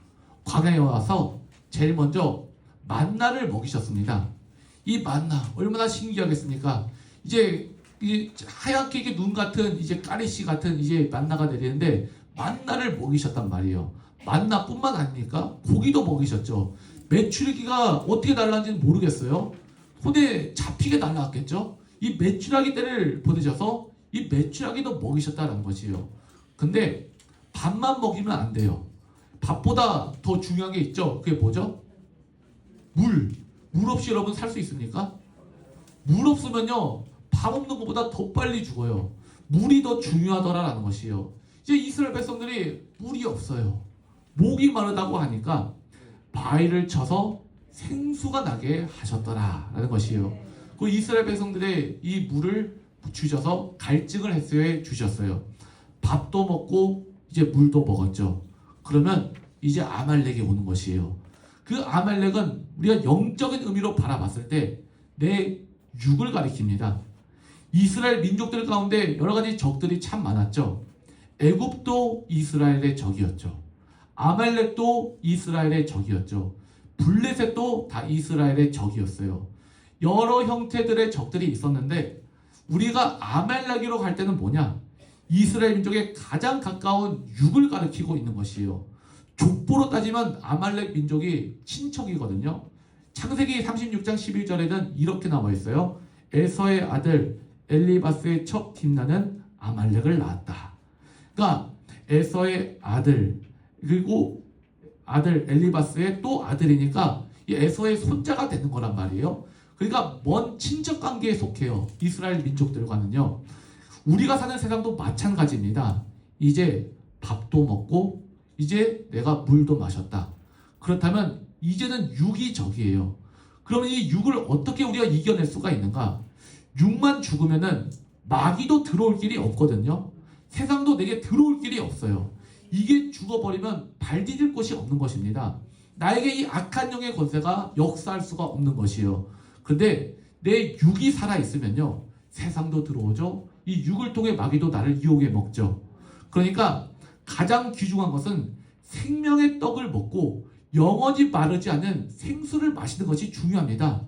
광야에 와서 제일 먼저 만나를 먹이셨습니다. 이 만나 얼마나 신기하겠습니까? 이제 이 하얗게 이게 눈 같은 이제 까리씨 같은 이제 만나가 내리는데 만나를 먹이셨단 말이에요. 만나뿐만 아니니까 고기도 먹이셨죠. 메추리기가 어떻게 날라는지는 모르겠어요. 손에 잡히게 날라왔겠죠. 이 메추라기 떼를 보내셔서 이 메추라기도 먹이셨다는 것이에요. 근데 밥만 먹이면 안 돼요. 밥보다 더 중요한 게 있죠. 그게 뭐죠? 물. 물 없이 여러분 살 수 있습니까? 물 없으면요, 밥 없는 것보다 더 빨리 죽어요. 물이 더 중요하더라라는 것이에요. 이제 이스라엘 백성들이 물이 없어요. 목이 마르다고 하니까 바위를 쳐서 생수가 나게 하셨더라라는 것이에요. 그 이스라엘 백성들의 이 물을 주셔서 갈증을 해소해 주셨어요. 밥도 먹고 이제 물도 먹었죠. 그러면 이제 아말렉이 오는 것이에요. 그 아말렉은 우리가 영적인 의미로 바라봤을 때 내 육을 가리킵니다. 이스라엘 민족들 가운데 여러 가지 적들이 참 많았죠. 애굽도 이스라엘의 적이었죠. 아말렉도 이스라엘의 적이었죠. 블레셋도 다 이스라엘의 적이었어요. 여러 형태들의 적들이 있었는데 우리가 아말렉으로 갈 때는 뭐냐? 이스라엘 민족의 가장 가까운 육을 가리키고 있는 것이에요. 족보로 따지면 아말렉 민족이 친척이거든요. 창세기 36장 11절에는 이렇게 나와 있어요. 에서의 아들 엘리바스의 첫 딥나는 아말렉을 낳았다. 그러니까 에서의 아들 그리고 아들 엘리바스의 또 아들이니까 이 에서의 손자가 되는 거란 말이에요. 그러니까 먼 친척 관계에 속해요. 이스라엘 민족들과는요. 우리가 사는 세상도 마찬가지입니다. 이제 밥도 먹고 이제 내가 물도 마셨다. 그렇다면 이제는 육이 적이에요. 그러면 이 육을 어떻게 우리가 이겨낼 수가 있는가? 육만 죽으면은 마귀도 들어올 길이 없거든요. 세상도 내게 들어올 길이 없어요. 이게 죽어버리면 발 디딜 곳이 없는 것입니다. 나에게 이 악한 영의 권세가 역사할 수가 없는 것이에요. 근데 내 육이 살아있으면요, 세상도 들어오죠. 이 육을 통해 마귀도 나를 유혹해 먹죠. 그러니까 가장 귀중한 것은 생명의 떡을 먹고 영원히 마르지 않는 생수를 마시는 것이 중요합니다.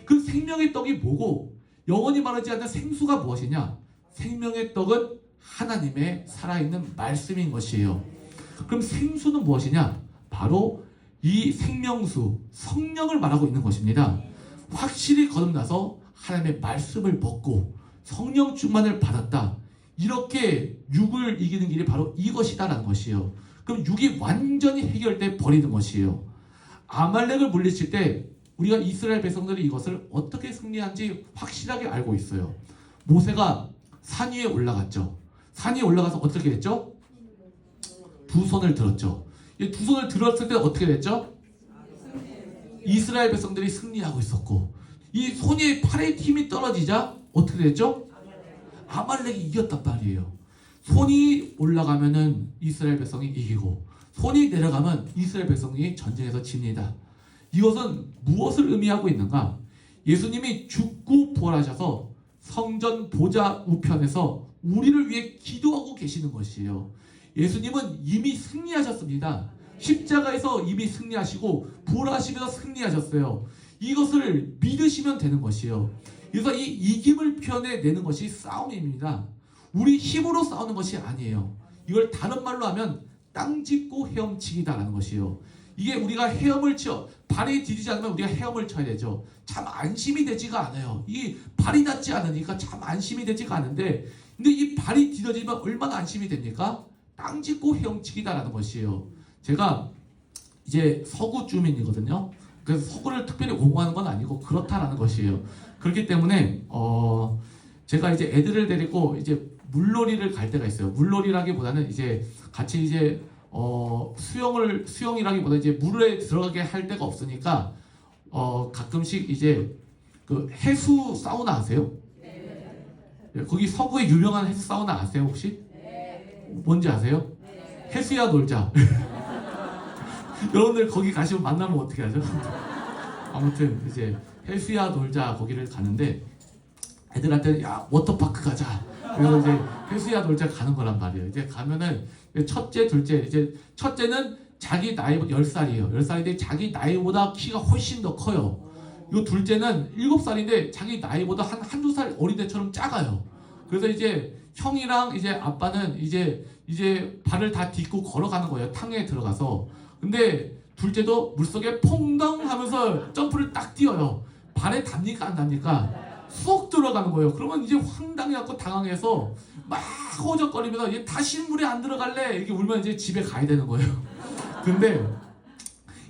그 생명의 떡이 뭐고 영원히 마르지 않는 생수가 무엇이냐? 생명의 떡은 하나님의 살아있는 말씀인 것이에요. 그럼 생수는 무엇이냐? 바로 이 생명수, 성령을 말하고 있는 것입니다. 확실히 거듭나서 하나님의 말씀을 먹고 성령 충만을 받았다. 이렇게 육을 이기는 길이 바로 이것이다라는 것이에요. 그럼 육이 완전히 해결돼 버리는 것이에요. 아말렉을 물리칠 때 우리가 이스라엘 백성들이 이것을 어떻게 승리한지 확실하게 알고 있어요. 모세가 산 위에 올라갔죠. 산 위에 올라가서 어떻게 했죠? 두 손을 들었죠. 이 두 손을 들었을 때 어떻게 됐죠? 이스라엘 백성들이 승리하고 있었고, 이 손이 팔의 힘이 떨어지자 어떻게 됐죠? 아말렉이 이겼단 말이에요. 손이 올라가면은 이스라엘 백성이 이기고, 손이 내려가면 이스라엘 백성이 전쟁에서 집니다. 이것은 무엇을 의미하고 있는가? 예수님이 죽고 부활하셔서 성전 보좌 우편에서 우리를 위해 기도하고 계시는 것이에요. 예수님은 이미 승리하셨습니다. 십자가에서 이미 승리하시고 부활하시면서 승리하셨어요. 이것을 믿으시면 되는 것이에요. 그래서 이 이김을 표현해내는 것이 싸움입니다. 우리 힘으로 싸우는 것이 아니에요. 이걸 다른 말로 하면 땅 짚고 헤엄치기다라는 것이에요. 이게 우리가 헤엄을 쳐, 발이 디디지 않으면 우리가 헤엄을 쳐야 되죠. 참 안심이 되지가 않아요. 이 발이 닿지 않으니까 참 안심이 되지가 않은데, 근데 이 발이 디뎌지면 얼마나 안심이 됩니까? 땅 짚고 헤엄치기다라는 것이에요. 제가 이제 서구 주민이거든요. 그래서 서구를 특별히 옹호하는 건 아니고 그렇다라는 것이에요. 그렇기 때문에 제가 이제 애들을 데리고 이제 물놀이를 갈 때가 있어요. 물놀이라기보다는 이제 같이 이제 수영이라기보다 이제 물에 들어가게 할 데가 없으니까 가끔씩 이제 그 해수 사우나 아세요? 네. 거기 서구에 유명한 해수 사우나 아세요 혹시? 네. 뭔지 아세요? 네. 해수야 놀자. 여러분들 거기 가시면 만나면 어떻게 하죠? 아무튼 이제 해수야 놀자 거기를 가는데 애들한테 야 워터파크 가자. 그래서 이제 해수야 놀자 가는 거란 말이에요. 이제 가면은 첫째, 둘째, 이제 첫째는 자기 나이 10살이에요. 10살인데 자기 나이보다 키가 훨씬 더 커요. 이거 둘째는 7살인데 자기 나이보다 한두 살 어린 애처럼 작아요. 그래서 이제 형이랑 이제 아빠는 이제 발을 다 딛고 걸어가는 거예요. 탕에 들어가서. 근데 둘째도 물속에 퐁당 하면서 점프를 딱 뛰어요. 발에 닿니까 안 닿니까? 쏙 들어가는 거예요. 그러면 이제 황당해갖고 당황해서 막 호적거리면서 얘 다시 물에 안 들어갈래 이렇게 울면 이제 집에 가야 되는 거예요. 근데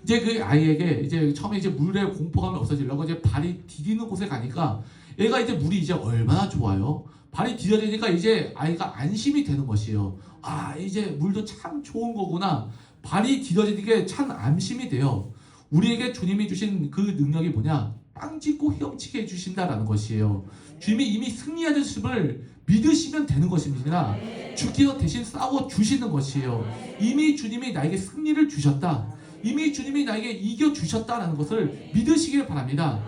이제 그 아이에게 이제 처음에 이제 물에 공포감이 없어지려고 이제 발이 디디는 곳에 가니까 얘가 이제 물이 이제 얼마나 좋아요. 발이 디뎌지니까 이제 아이가 안심이 되는 것이에요. 아 이제 물도 참 좋은 거구나. 발이 디뎌지는 게 참 안심이 돼요. 우리에게 주님이 주신 그 능력이 뭐냐? 땅 짚고 헤엄치게 해주신다라는 것이에요. 주님이 이미 승리하셨음을 믿으시면 되는 것입니다. 주께서 대신 싸워 주시는 것이에요. 이미 주님이 나에게 승리를 주셨다. 이미 주님이 나에게 이겨 주셨다라는 것을 믿으시길 바랍니다.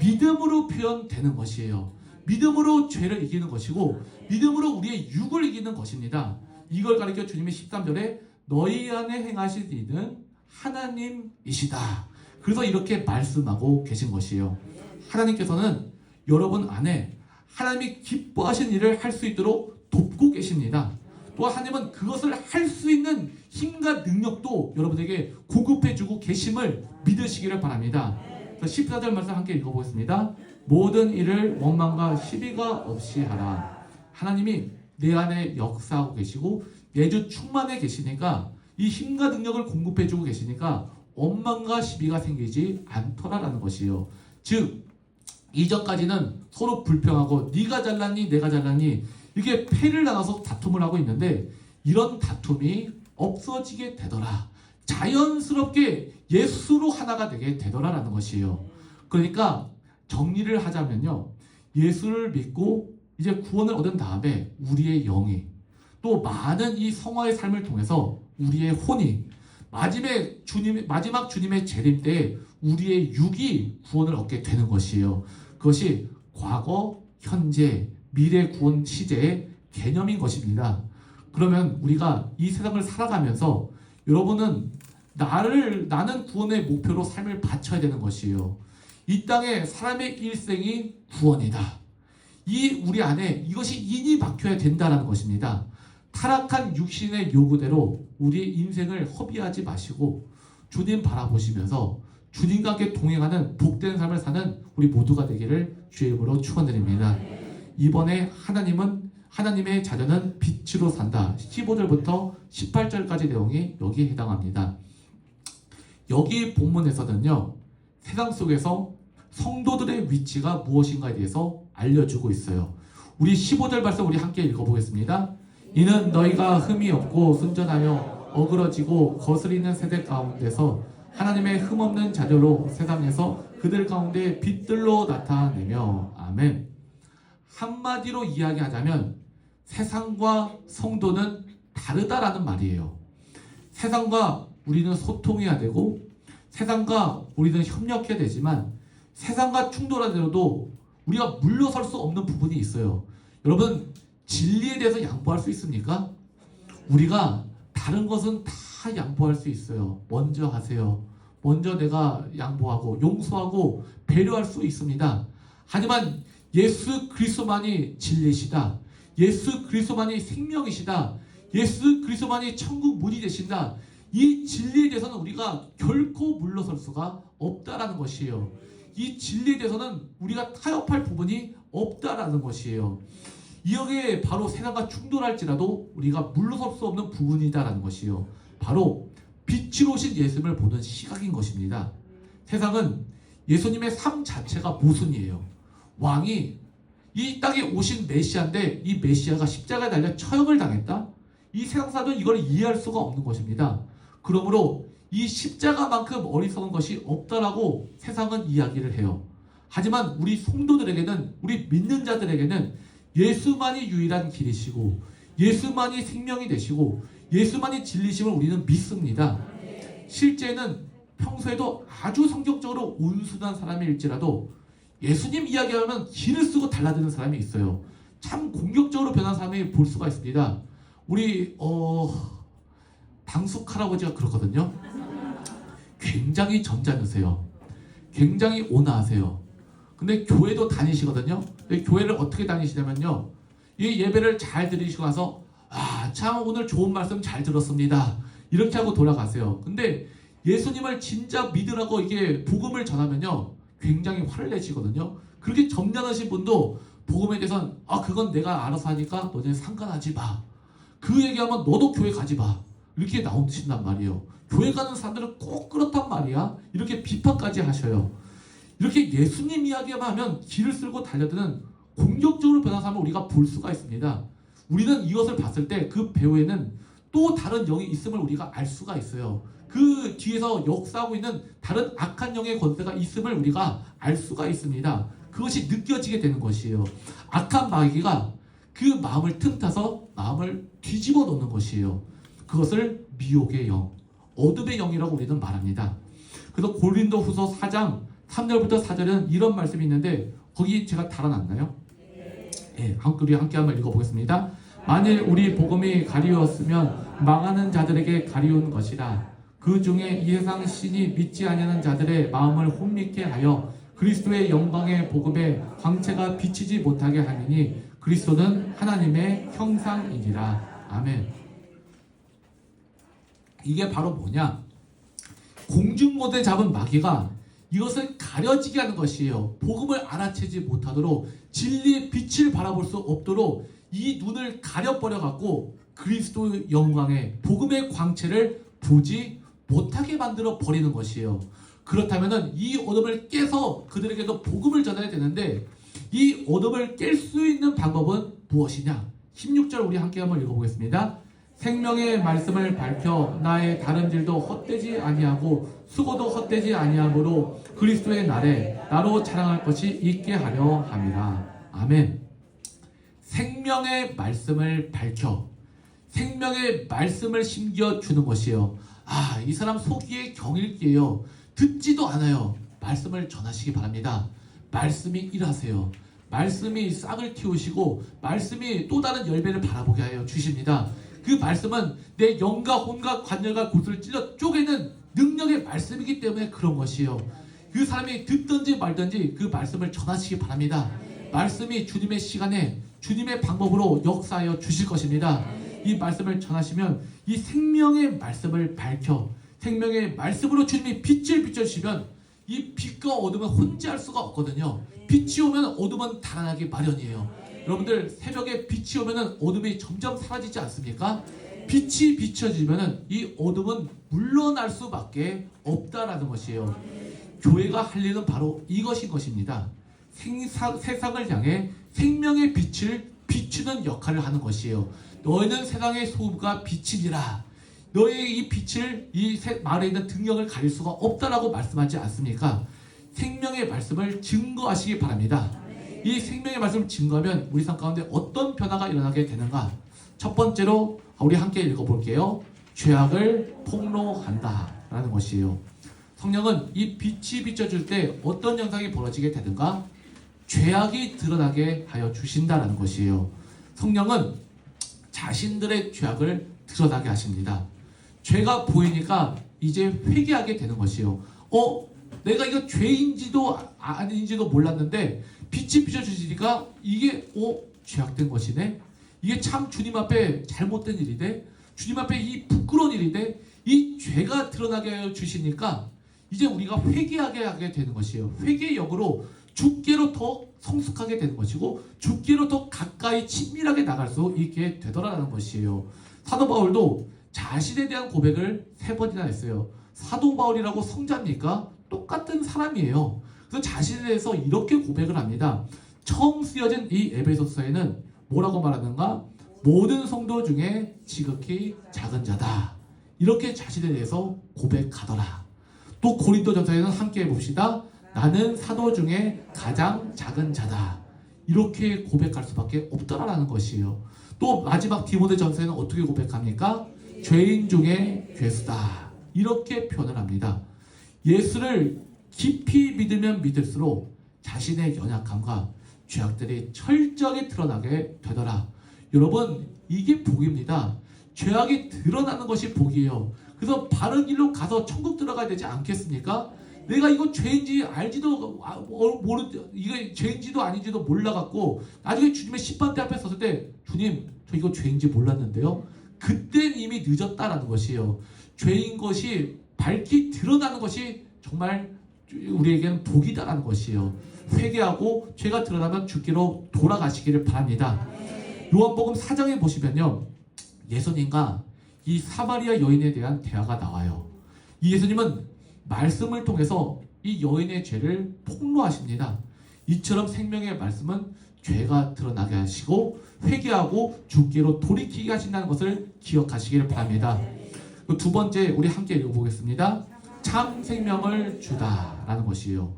믿음으로 표현되는 것이에요. 믿음으로 죄를 이기는 것이고 믿음으로 우리의 육을 이기는 것입니다. 이걸 가리켜 주님이 13절에 너희 안에 행하실 일은 하나님이시다. 그래서 이렇게 말씀하고 계신 것이에요. 하나님께서는 여러분 안에 하나님이 기뻐하신 일을 할 수 있도록 돕고 계십니다. 또 하나님은 그것을 할 수 있는 힘과 능력도 여러분에게 공급해주고 계심을 믿으시기를 바랍니다. 14절 말씀 함께 읽어보겠습니다. 모든 일을 원망과 시비가 없이 하라. 하나님이 내 안에 역사하고 계시고 내주 충만해 계시니까 이 힘과 능력을 공급해주고 계시니까 원망과 시비가 생기지 않더라라는 것이에요. 즉 이전까지는 서로 불평하고 네가 잘났니 내가 잘났니 이게 패를 나눠서 다툼을 하고 있는데 이런 다툼이 없어지게 되더라. 자연스럽게 예수로 하나가 되게 되더라라는 것이에요. 그러니까 정리를 하자면요. 예수를 믿고 이제 구원을 얻은 다음에 우리의 영이 또 많은 이 성화의 삶을 통해서 우리의 혼이 마지막 주님의 재림 때에 우리의 육이 구원을 얻게 되는 것이에요. 그것이 과거, 현재, 미래 구원 시제의 개념인 것입니다. 그러면 우리가 이 세상을 살아가면서 여러분은 나는 구원의 목표로 삶을 바쳐야 되는 것이에요. 이 땅에 사람의 일생이 구원이다. 우리 안에 이것이 인이 박혀야 된다는 것입니다. 타락한 육신의 요구대로 우리의 인생을 허비하지 마시고 주님 바라보시면서 주님과 함께 동행하는 복된 삶을 사는 우리 모두가 되기를 주의 이름으로 축원드립니다. 이번에 하나님의 자녀는 빛으로 산다. 15절부터 18절까지 내용이 여기에 해당합니다. 여기 본문에서는요, 세상 속에서 성도들의 위치가 무엇인가에 대해서 알려주고 있어요. 우리 15절 말씀 우리 함께 읽어보겠습니다. 이는 너희가 흠이 없고 순전하여 어그러지고 거스리는 세대 가운데서 하나님의 흠없는 자녀로 세상에서 그들 가운데 빛들로 나타내며. 아멘. 한마디로 이야기하자면 세상과 성도는 다르다라는 말이에요. 세상과 우리는 소통해야 되고 세상과 우리는 협력해야 되지만 세상과 충돌하더라도 우리가 물러설 수 없는 부분이 있어요. 여러분, 진리에 대해서 양보할 수 있습니까? 우리가 다른 것은 다 양보할 수 있어요. 먼저 하세요. 먼저 내가 양보하고 용서하고 배려할 수 있습니다. 하지만 예수 그리스도만이 진리시다. 예수 그리스도만이 생명이시다. 예수 그리스도만이 천국 문이 되신다. 이 진리에 대해서는 우리가 결코 물러설 수가 없다라는 것이에요. 이 진리에 대해서는 우리가 타협할 부분이 없다라는 것이에요. 이게 바로 세상과 충돌할지라도 우리가 물러설 수 없는 부분이다라는 것이에요. 바로 빛으로 오신 예수님을 보는 시각인 것입니다. 세상은 예수님의 삶 자체가 모순이에요. 왕이 이 땅에 오신 메시아인데 이 메시아가 십자가에 달려 처형을 당했다? 이 세상 사람은 이걸 이해할 수가 없는 것입니다. 그러므로 이 십자가만큼 어리석은 것이 없다라고 세상은 이야기를 해요. 하지만 우리 성도들에게는, 우리 믿는 자들에게는 예수만이 유일한 길이시고 예수만이 생명이 되시고 예수만이 진리심을 우리는 믿습니다. 실제는 평소에도 아주 성격적으로 온순한 사람일지라도 예수님 이야기하면 길을 쓰고 달라드는 사람이 있어요. 참 공격적으로 변한 사람이 볼 수가 있습니다. 우리 당숙 할아버지가 그렇거든요. 굉장히 점잖으세요. 굉장히 온화하세요. 근데 교회도 다니시거든요. 근데 교회를 어떻게 다니시냐면요, 이 예배를 잘 들으시고 나서 참 오늘 좋은 말씀 잘 들었습니다, 이렇게 하고 돌아가세요. 근데 예수님을 진짜 믿으라고 이게 복음을 전하면요 굉장히 화를 내시거든요. 그렇게 점잖으신 분도 복음에 대해서는 그건 내가 알아서 하니까 너네 상관하지 마, 그 얘기하면 너도 교회 가지 마, 이렇게 나오신단 말이에요. 교회 가는 사람들은 꼭 그렇단 말이야, 이렇게 비판까지 하셔요. 이렇게 예수님 이야기만 하면 길을 쓸고 달려드는 공격적으로 변한 사람을 우리가 볼 수가 있습니다. 우리는 이것을 봤을 때 그 배후에는 또 다른 영이 있음을 우리가 알 수가 있어요. 그 뒤에서 역사하고 있는 다른 악한 영의 권세가 있음을 우리가 알 수가 있습니다. 그것이 느껴지게 되는 것이에요. 악한 마귀가 그 마음을 틈타서 마음을 뒤집어 놓는 것이에요. 그것을 미혹의 영, 어둠의 영이라고 우리는 말합니다. 그래서 고린도후서 4장 3절부터 4절은 이런 말씀이 있는데 거기 제가 달아놨나요? 네, 우리 함께 한번 읽어보겠습니다. 만일 우리 복음이 가리웠으면 망하는 자들에게 가리운 것이라. 그 중에 이 세상 신이 믿지 아니하는 자들의 마음을 혼미케 하여 그리스도의 영광의 복음에 광채가 비치지 못하게 하느니 그리스도는 하나님의 형상이니라. 아멘. 이게 바로 뭐냐? 공중모대 잡은 마귀가 이것을 가려지게 하는 것이에요. 복음을 알아채지 못하도록, 진리의 빛을 바라볼 수 없도록 이 눈을 가려버려갖고 그리스도의 영광의 복음의 광채를 보지 못하게 만들어 버리는 것이에요. 그렇다면 이 어둠을 깨서 그들에게도 복음을 전해야 되는데 이 어둠을 깰 수 있는 방법은 무엇이냐? 16절 우리 함께 한번 읽어보겠습니다. 생명의 말씀을 밝혀 나의 다름질도 헛되지 아니하고 수고도 헛되지 아니하므로 그리스도의 날에 나로 자랑할 것이 있게 하려 함이라. 아멘. 생명의 말씀을 밝혀 생명의 말씀을 심겨주는 것이에요. 이 사람 속이에 경일기예요. 듣지도 않아요. 말씀을 전하시기 바랍니다. 말씀이 일하세요. 말씀이 싹을 틔우시고 말씀이 또 다른 열매를 바라보게 하여 주십니다. 그 말씀은 내 영과 혼과 관절과 골수를 찔러 쪼개는 능력의 말씀이기 때문에 그런 것이에요. 그 사람이 듣든지 말든지 그 말씀을 전하시기 바랍니다. 말씀이 주님의 시간에 주님의 방법으로 역사하여 주실 것입니다. 이 말씀을 전하시면 이 생명의 말씀을 밝혀 생명의 말씀으로 주님이 빛을 비춰주시면 이 빛과 어둠은 혼재할 수가 없거든요. 빛이 오면 어둠은 달아나기 마련이에요. 여러분들 새벽에 빛이 오면 어둠이 점점 사라지지 않습니까? 빛이 비춰지면 이 어둠은 물러날 수밖에 없다라는 것이에요. 교회가 할 일은 바로 이것인 것입니다. 세상을 향해 생명의 빛을 비추는 역할을 하는 것이에요. 너희는 세상의 소금과 빛이니라. 너의 이 빛을 이 마을에 있는 등역을 가릴 수가 없다라고 말씀하지 않습니까? 생명의 말씀을 증거하시기 바랍니다. 이 생명의 말씀을 증거하면 우리 삶 가운데 어떤 변화가 일어나게 되는가? 첫 번째로 우리 함께 읽어볼게요. 죄악을 폭로한다 라는 것이에요. 성령은 이 빛이 비춰줄 때 어떤 현상이 벌어지게 되는가? 죄악이 드러나게 하여 주신다라는 것이에요. 성령은 자신들의 죄악을 드러나게 하십니다. 죄가 보이니까 이제 회개하게 되는 것이에요. 내가 이거 죄인지도 아닌지도 몰랐는데 빛이 비춰주시니까 이게 죄악된 것이네. 이게 참 주님 앞에 잘못된 일이네. 주님 앞에 이 부끄러운 일인데 이 죄가 드러나게 하여 주시니까 이제 우리가 회개하게 하게 되는 것이에요. 회개의 역으로 주께로 더 성숙하게 되는 것이고 주께로 더 가까이 친밀하게 나갈 수 있게 되더라라는 것이에요. 사도 바울도 자신에 대한 고백을 3번이나 했어요. 사도 바울이라고 성자입니까? 똑같은 사람이에요. 그래서 자신에 대해서 이렇게 고백을 합니다. 처음 쓰여진 이 에베소서에는 뭐라고 말하는가? 모든 성도 중에 지극히 작은 자다. 이렇게 자신에 대해서 고백하더라. 또 고린도전서에는 함께 해봅시다. 나는 사도 중에 가장 작은 자다. 이렇게 고백할 수밖에 없더라라는 것이에요. 또 마지막 디모데전서에는 어떻게 고백합니까? 죄인 중에 괴수다. 이렇게 표현을 합니다. 예수를 깊이 믿으면 믿을수록 자신의 연약함과 죄악들이 철저하게 드러나게 되더라. 여러분, 이게 복입니다. 죄악이 드러나는 것이 복이에요. 그래서 바른 길로 가서 천국 들어가야 되지 않겠습니까? 내가 이거 죄인지 알지도 이게 죄인지도 아닌지도 몰라갖고 나중에 주님의 심판대 앞에 섰을 때 주님, 저 이거 죄인지 몰랐는데요. 그땐 이미 늦었다라는 것이에요. 죄인 것이 밝히 드러나는 것이 정말 우리에게는 복이다라는 것이에요. 회개하고 죄가 드러나면 주께로 돌아가시기를 바랍니다. 요한복음 4장에 보시면요, 예수님과 이 사마리아 여인에 대한 대화가 나와요. 이 예수님은 말씀을 통해서 이 여인의 죄를 폭로하십니다. 이처럼 생명의 말씀은 죄가 드러나게 하시고 회개하고 주께로 돌이키게 하신다는 것을 기억하시기를 바랍니다. 두 번째, 우리 함께 읽어보겠습니다. 참 생명을 주다라는 것이에요.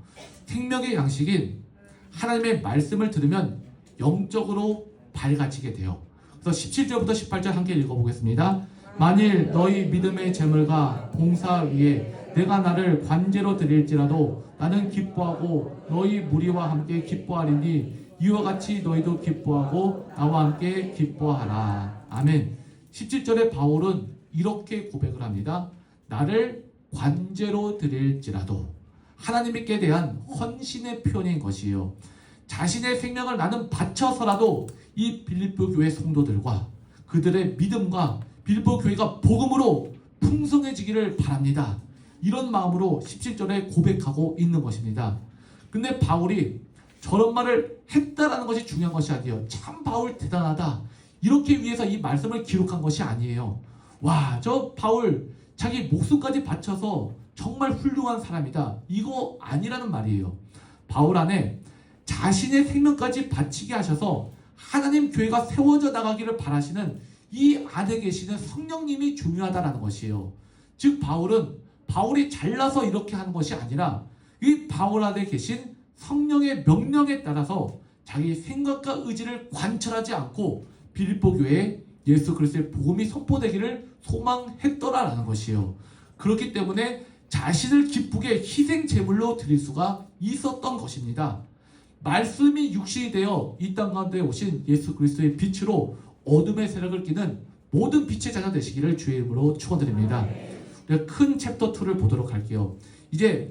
생명의 양식인 하나님의 말씀을 들으면 영적으로 밝아지게 돼요. 그래서 17절부터 18절 함께 읽어보겠습니다. 만일 너희 믿음의 제물과 봉사 위에 내가 나를 관제로 드릴지라도 나는 기뻐하고 너희 무리와 함께 기뻐하리니 이와 같이 너희도 기뻐하고 나와 함께 기뻐하라. 아멘. 17절에 바울은 이렇게 고백을 합니다. 나를 관제로 드릴지라도, 하나님께 대한 헌신의 표현인 것이에요. 자신의 생명을 나는 바쳐서라도 이 빌립보 교회 성도들과 그들의 믿음과 빌립보 교회가 복음으로 풍성해지기를 바랍니다. 이런 마음으로 17절에 고백하고 있는 것입니다. 근데 바울이 저런 말을 했다라는 것이 중요한 것이 아니에요. 참 바울 대단하다, 이렇게 위해서 이 말씀을 기록한 것이 아니에요. 와, 저 바울 자기 목숨까지 바쳐서 정말 훌륭한 사람이다, 이거 아니라는 말이에요. 바울 안에 자신의 생명까지 바치게 하셔서 하나님 교회가 세워져 나가기를 바라시는 이 안에 계시는 성령님이 중요하다라는 것이에요. 즉 바울이 잘나서 이렇게 하는 것이 아니라 이 바울 안에 계신 성령의 명령에 따라서 자기 생각과 의지를 관철하지 않고 빌립보 교회에 예수 그리스도의 복음이 선포되기를 소망했더라라는 것이에요. 그렇기 때문에 자신을 기쁘게 희생 제물로 드릴 수가 있었던 것입니다. 말씀이 육신이 되어 이 땅 가운데 오신 예수 그리스도의 빛으로 어둠의 세력을 끼는 모든 빛의 자녀 되시기를 주의 이름으로 축원드립니다. 큰 챕터 2를 보도록 할게요. 이제